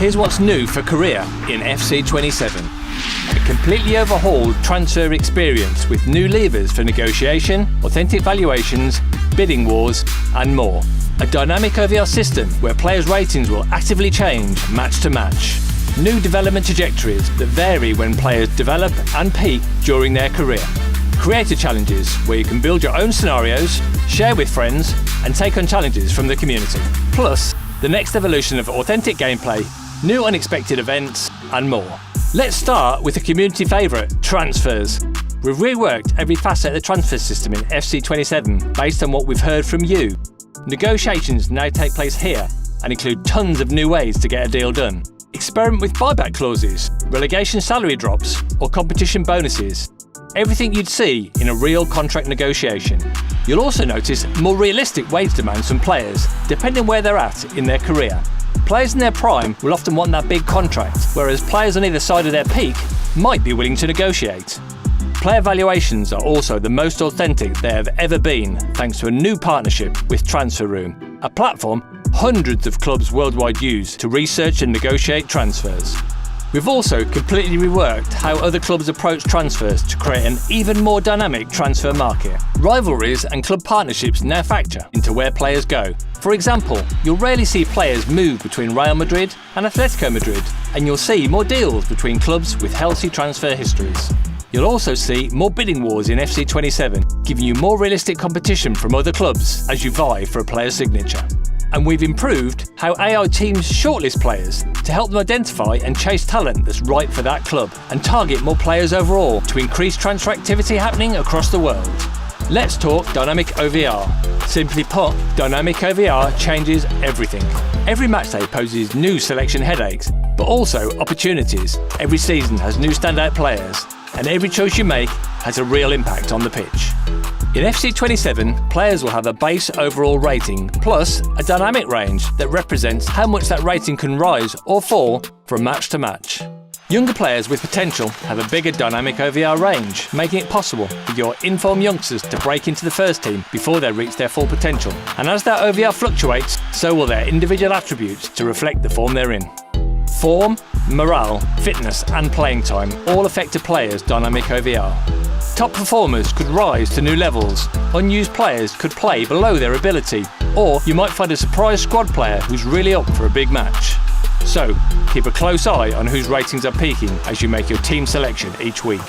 Here's what's new for Korea in FC27. A completely overhauled transfer experience with new levers for negotiation, authentic valuations, bidding wars, and more. A dynamic OVR system where players' ratings will actively change match to match. New development trajectories that vary when players develop and peak during their career. Creator challenges where you can build your own scenarios, share with friends, and take on challenges from the community. Plus, the next evolution of authentic gameplay, new unexpected events, and more. Let's start with a community favourite, transfers. We've reworked every facet of the transfer system in FC27 based on what we've heard from you. Negotiations now take place here and include tons of new ways to get a deal done. Experiment with buyback clauses, relegation salary drops, or competition bonuses. Everything you'd see in a real contract negotiation. You'll also notice more realistic wage demands from players, depending where they're at in their career. Players in their prime will often want that big contract, whereas players on either side of their peak might be willing to negotiate. Player valuations are also the most authentic they have ever been, thanks to a new partnership with Transfer Room, a platform hundreds of clubs worldwide use to research and negotiate transfers. We've also completely reworked how other clubs approach transfers to create an even more dynamic transfer market. Rivalries and club partnerships now factor into where players go. For example, you'll rarely see players move between Real Madrid and Atletico Madrid, and you'll see more deals between clubs with healthy transfer histories. You'll also see more bidding wars in FC27, giving you more realistic competition from other clubs as you vie for a player's signature. And we've improved how AI teams shortlist players to help them identify and chase talent that's right for that club and target more players overall to increase transfer activity happening across the world. Let's talk Dynamic OVR. Simply put, Dynamic OVR changes everything. Every matchday poses new selection headaches, but also opportunities. Every season has new standout players, and every choice you make has a real impact on the pitch. In FC27, players will have a base overall rating plus a dynamic range that represents how much that rating can rise or fall from match to match. Younger players with potential have a bigger dynamic OVR range, making it possible for your informed youngsters to break into the first team before they reach their full potential. And as that OVR fluctuates, so will their individual attributes to reflect the form they're in. Form, morale, fitness and playing time all affect a player's dynamic OVR. Top performers could rise to new levels, unused players could play below their ability, or you might find a surprise squad player who's really up for a big match. So, keep a close eye on whose ratings are peaking as you make your team selection each week.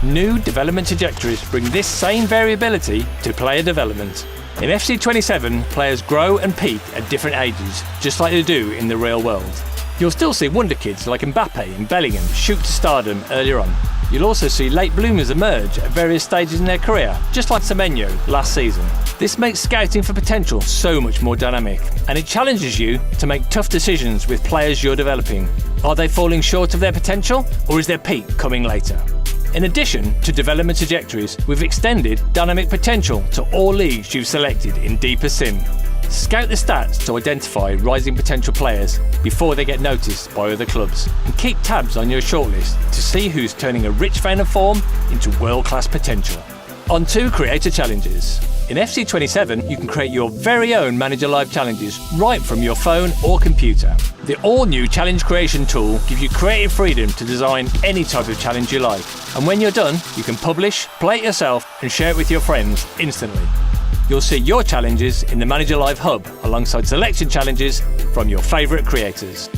New development trajectories bring this same variability to player development. In FC27, players grow and peak at different ages, just like they do in the real world. You'll still see wonder kids like Mbappe and Bellingham shoot to stardom earlier on. You'll also see late bloomers emerge at various stages in their career, just like Semenyo last season. This makes scouting for potential so much more dynamic, and it challenges you to make tough decisions with players you're developing. Are they falling short of their potential, or is their peak coming later? In addition to development trajectories, we've extended dynamic potential to all leagues you've selected in Deeper Sim. Scout the stats to identify rising potential players before they get noticed by other clubs, and keep tabs on your shortlist to see who's turning a rich vein of form into world-class potential. On to creator challenges. In FC27, you can create your very own Manager Live challenges right from your phone or computer. The all-new challenge creation tool gives you creative freedom to design any type of challenge you like, and when you're done, you can publish, play it yourself, and share it with your friends instantly. You'll see your challenges in the Manager Live hub alongside selection challenges from your favourite creators.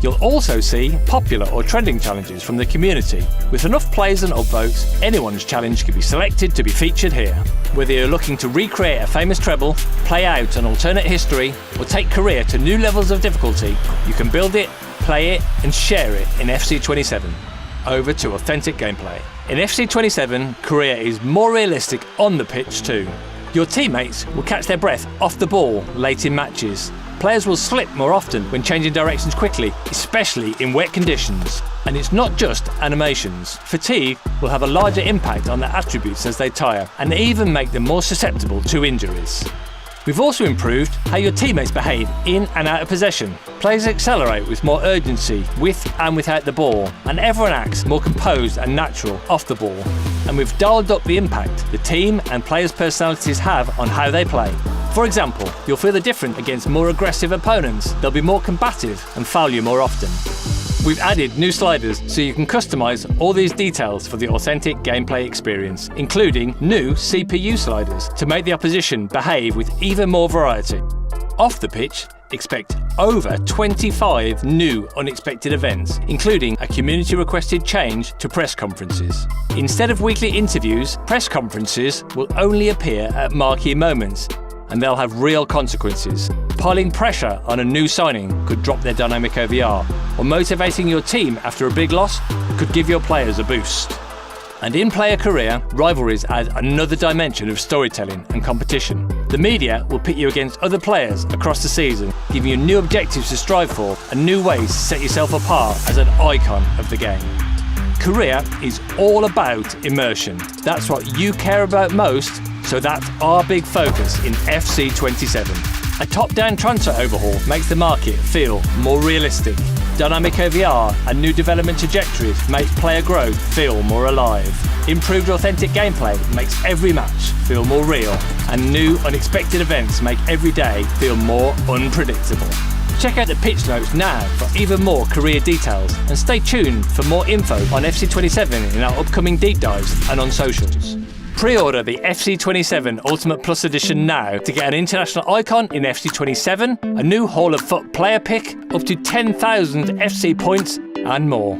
You'll also see popular or trending challenges from the community. With enough plays and upvotes, anyone's challenge can be selected to be featured here. Whether you're looking to recreate a famous treble, play out an alternate history, or take career to new levels of difficulty, you can build it, play it, and share it in FC27. Over to authentic gameplay. In FC27, career is more realistic on the pitch too. Your teammates will catch their breath off the ball late in matches. Players will slip more often when changing directions quickly, especially in wet conditions. And it's not just animations. Fatigue will have a larger impact on their attributes as they tire, and even make them more susceptible to injuries. We've also improved how your teammates behave in and out of possession. Players accelerate with more urgency with and without the ball, and everyone acts more composed and natural off the ball. And we've dialed up the impact the team and players' personalities have on how they play. For example, you'll feel the difference against more aggressive opponents. They'll be more combative and foul you more often. We've added new sliders so you can customize all these details for the authentic gameplay experience, including new CPU sliders to make the opposition behave with even more variety. Off the pitch, expect over 25 new unexpected events, including a community-requested change to press conferences. Instead of weekly interviews, press conferences will only appear at marquee moments, and they'll have real consequences. Piling pressure on a new signing could drop their dynamic OVR, or motivating your team after a big loss could give your players a boost. And in Player Career, rivalries add another dimension of storytelling and competition. The media will pit you against other players across the season, giving you new objectives to strive for and new ways to set yourself apart as an icon of the game. Career is all about immersion. That's what you care about most, so that's our big focus in FC27. A top-down transfer overhaul makes the market feel more realistic. Dynamic OVR and new development trajectories make player growth feel more alive. Improved authentic gameplay makes every match feel more real, and new unexpected events make every day feel more unpredictable. Check out the pitch notes now for even more career details, and stay tuned for more info on FC27 in our upcoming deep dives and on socials. Pre-order the FC27 Ultimate Plus Edition now to get an international icon in FC27, a new Hall of Foot player pick, up to 10,000 FC points and more.